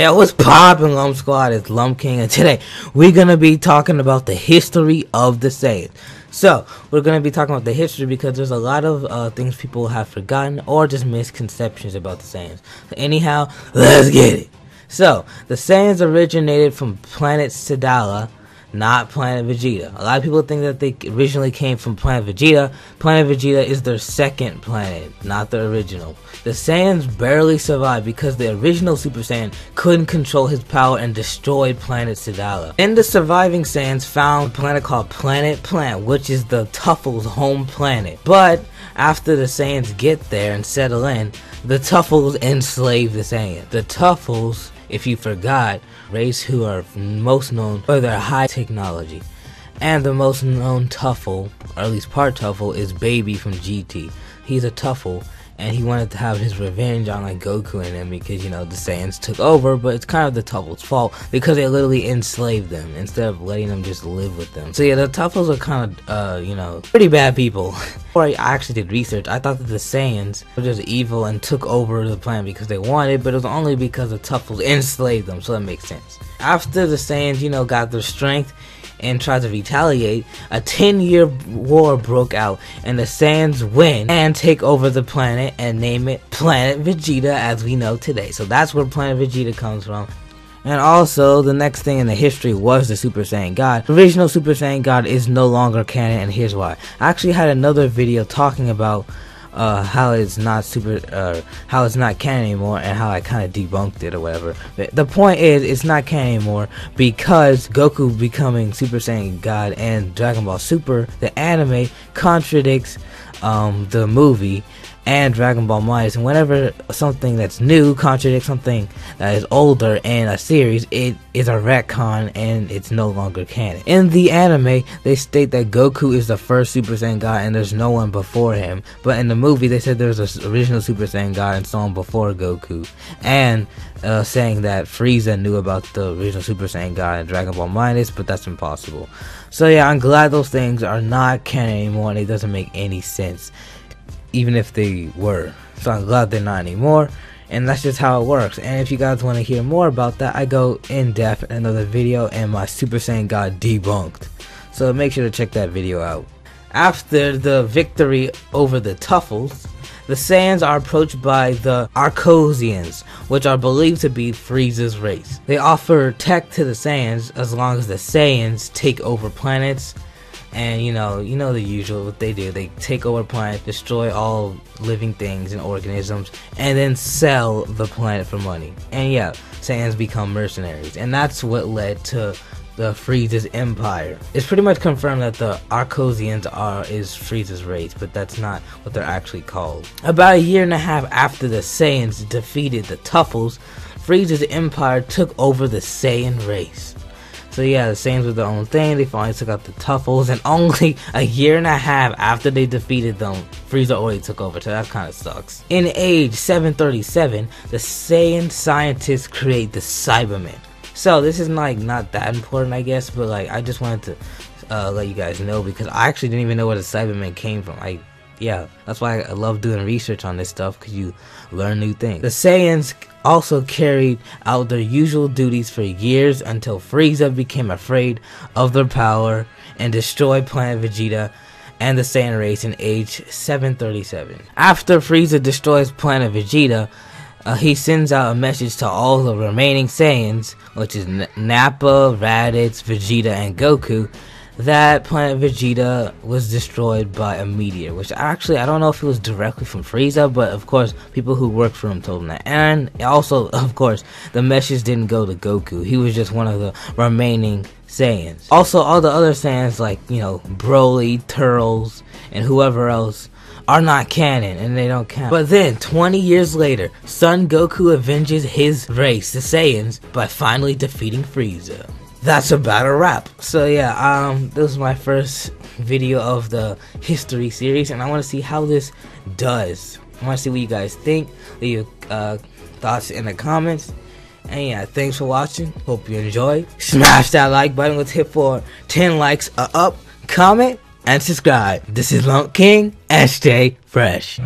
Hey, what's poppin', Lump Squad? It's Lump King, and today we're gonna be talking about the history of the Saiyans. So, we're gonna be talking about the history because there's a lot of things people have forgotten or just misconceptions about the Saiyans. So anyhow, let's get it. So, the Saiyans originated from planet Sadala, not planet Vegeta. A lot of people think that they originally came from planet Vegeta. Planet Vegeta is their second planet, not the original. The Saiyans barely survived because the original Super Saiyan couldn't control his power and destroyed planet Sadala. Then the surviving Saiyans found a planet called Planet Plant, which is the Tuffles' home planet. But after the Saiyans get there and settle in, the Tuffles enslave the Saiyans. The Tuffles, if you forgot, race who are most known for their high technology. And the most known Tuffle, or at least part Tuffle, is Baby from GT. He's a Tuffle, and he wanted to have his revenge on like Goku and them because, you know, the Saiyans took over, but it's kind of the Tuffle's fault because they literally enslaved them instead of letting them just live with them. So yeah, the Tuffles are kind of, you know, pretty bad people. Before I actually did research, I thought that the Saiyans were just evil and took over the planet because they wanted, but it was only because the Tuffles enslaved them, so that makes sense. After the Saiyans, you know, got their strength and tried to retaliate, a 10-year war broke out, and the Saiyans win and take over the planet and name it Planet Vegeta as we know today. So that's where Planet Vegeta comes from. And also, the next thing in the history was the Super Saiyan God. The original Super Saiyan God is no longer canon, and here's why. I actually had another video talking about how it's not canon anymore and how I kind of debunked it or whatever. But the point is, it's not canon anymore because Goku becoming Super Saiyan God and Dragon Ball Super, the anime, contradicts the movie and Dragon Ball Minus, and whenever something that's new contradicts something that is older in a series, it is a retcon and it's no longer canon. In the anime, they state that Goku is the first Super Saiyan God and there's no one before him, but in the movie they said there's an original Super Saiyan God and someone before Goku, and saying that Frieza knew about the original Super Saiyan God in Dragon Ball Minus, but that's impossible. So yeah, I'm glad those things are not canon anymore and it doesn't make any sense, even if they were. So I'm glad they're not anymore, and that's just how it works. And if you guys want to hear more about that, I go in depth in another video and my Super Saiyan God debunked, so make sure to check that video out. After the victory over the Tuffles, the Saiyans are approached by the Arcosians, which are believed to be Frieza's race. They offer tech to the Saiyans as long as the Saiyans take over planets. And you know the usual, what they do. They take over a planet, destroy all living things and organisms, and then sell the planet for money. And yeah, Saiyans become mercenaries. And that's what led to the Frieza's empire. It's pretty much confirmed that the Arcosians is Frieza's race, but that's not what they're actually called. About a year and a half after the Saiyans defeated the Tuffles, Frieza's empire took over the Saiyan race. So yeah, the Saiyans were their own thing. They finally took out the Tuffles, and only a year and a half after they defeated them, Frieza already took over, so that kind of sucks. In age 737, the Saiyan scientists create the Cybermen. So this is like not that important, I guess, but like I just wanted to let you guys know because I actually didn't even know where the Cybermen came from. Yeah, that's why I love doing research on this stuff, because you learn new things. The Saiyans also carried out their usual duties for years until Frieza became afraid of their power and destroyed Planet Vegeta and the Saiyan race in age 737. After Frieza destroys Planet Vegeta, he sends out a message to all the remaining Saiyans, which is Nappa, Raditz, Vegeta, and Goku, that Planet Vegeta was destroyed by a meteor, which actually I don't know if it was directly from Frieza, but of course people who worked for him told him that. And also, of course, the message didn't go to Goku. He was just one of the remaining Saiyans. Also, all the other Saiyans like, you know, Broly, Turles, and whoever else are not canon and they don't count. But then 20 years later, Son Goku avenges his race, the Saiyans, by finally defeating Frieza. That's about a wrap. So yeah, this was my first video of the history series, and I want to see how this does. I want to see what you guys think. Leave your thoughts in the comments. And yeah, thanks for watching. Hope you enjoyed. Smash that like button. Let's hit for 10 likes up, comment, and subscribe. This is Lump King, and stay fresh.